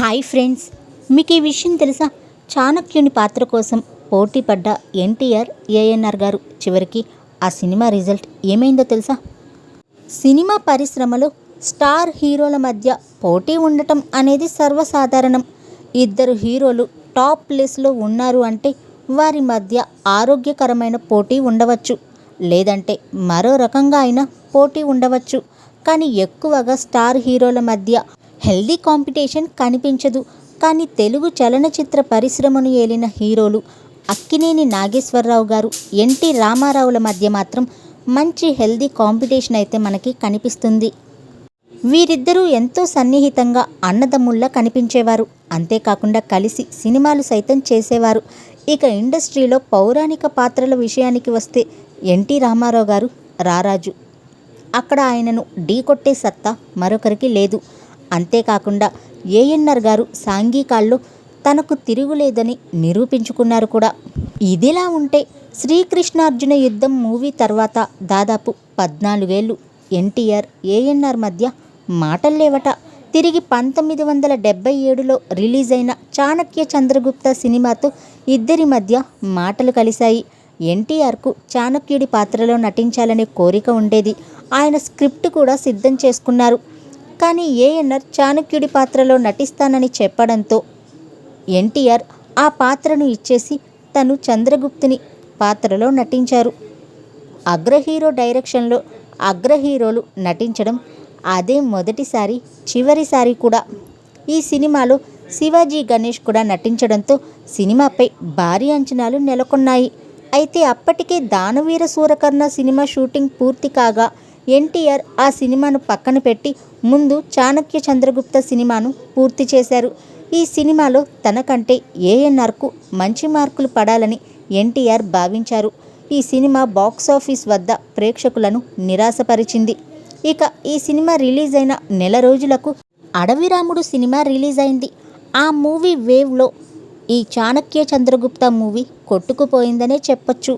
Hi friends, మీకు ఈ విషయం తెలుసా? చాణక్యుని పాత్ర కోసం పోటీ పడ్డ ఎన్టీఆర్, ఏఎన్ఆర్ గారు చివరికి ఆ సినిమా రిజల్ట్ ఏమైందో తెలుసా? సినిమా పరిశ్రమలో స్టార్ హీరోల మధ్య పోటీ ఉండటం అనేది సర్వసాధారణం. ఇద్దరు హీరోలు టాప్ ప్లేస్లో ఉన్నారు అంటే వారి మధ్య ఆరోగ్యకరమైన పోటీ ఉండవచ్చు, లేదంటే మరో రకంగా అయినా పోటీ ఉండవచ్చు. కానీ ఎక్కువగా స్టార్ హీరోల మధ్య హెల్దీ కాంపిటీషన్ కనిపించదు. కానీ తెలుగు చలనచిత్ర పరిశ్రమను ఏలిన హీరోలు అక్కినేని నాగేశ్వరరావు గారు, ఎన్టీ రామారావుల మధ్య మాత్రం మంచి హెల్దీ కాంపిటీషన్ అయితే మనకి కనిపిస్తుంది. వీరిద్దరూ ఎంతో సన్నిహితంగా అన్నదమ్ముల్లా కనిపించేవారు. అంతేకాకుండా కలిసి సినిమాలు సైతం చేసేవారు. ఇక ఇండస్ట్రీలో పౌరాణిక పాత్రల విషయానికి వస్తే ఎన్టీ రామారావు గారు రారాజు. అక్కడ ఆయనను ఢీకొట్టే సత్తా మరొకరికి లేదు. అంతేకాకుండా ఏఎన్ఆర్ గారు సాంఘికాల్లో తనకు తిరుగులేదని నిరూపించుకున్నారు కూడా. ఇదిలా ఉంటే శ్రీకృష్ణార్జున యుద్ధం మూవీ తర్వాత దాదాపు 14 ఏళ్ళు ఎన్టీఆర్, ఏఎన్ఆర్ మధ్య మాటలు లేవట. తిరిగి 1977లో రిలీజ్ అయిన చాణక్య చంద్రగుప్త సినిమాతో ఇద్దరి మధ్య మాటలు కలిశాయి. ఎన్టీఆర్కు చాణక్యుడి పాత్రలో నటించాలనే కోరిక ఉండేది. ఆయన స్క్రిప్ట్ కూడా సిద్ధం చేసుకున్నారు. కానీ ఏఎన్ఆర్ చాణక్యుడి పాత్రలో నటిస్తానని చెప్పడంతో ఎన్టీఆర్ ఆ పాత్రను ఇచ్చేసి తను చంద్రగుప్తుని పాత్రలో నటించారు. అగ్రహీరో డైరెక్షన్లో అగ్రహీరోలు నటించడం అదే మొదటిసారి, చివరిసారి కూడా. ఈ సినిమాలో శివాజీ గణేష్ కూడా నటించడంతో సినిమాపై భారీ అంచనాలు నెలకొన్నాయి. అయితే అప్పటికే దానవీర సూరకర్ణ సినిమా షూటింగ్ పూర్తి కాగా ఎన్టీఆర్ ఆ సినిమాను పక్కన పెట్టి ముందు చాణక్య చంద్రగుప్త సినిమాను పూర్తి చేశారు. ఈ సినిమాలో తనకంటే ఏఎన్ఆర్కు మంచి మార్కులు పడాలని ఎన్టీఆర్ భావించారు. ఈ సినిమా బాక్సాఫీస్ వద్ద ప్రేక్షకులను నిరాశపరిచింది. ఇక ఈ సినిమా రిలీజ్ అయిన నెల రోజులకు అడవిరాముడు సినిమా రిలీజ్ అయింది. ఆ మూవీ వేవ్లో ఈ చాణక్య చంద్రగుప్త మూవీ కొట్టుకుపోయిందనే చెప్పొచ్చు.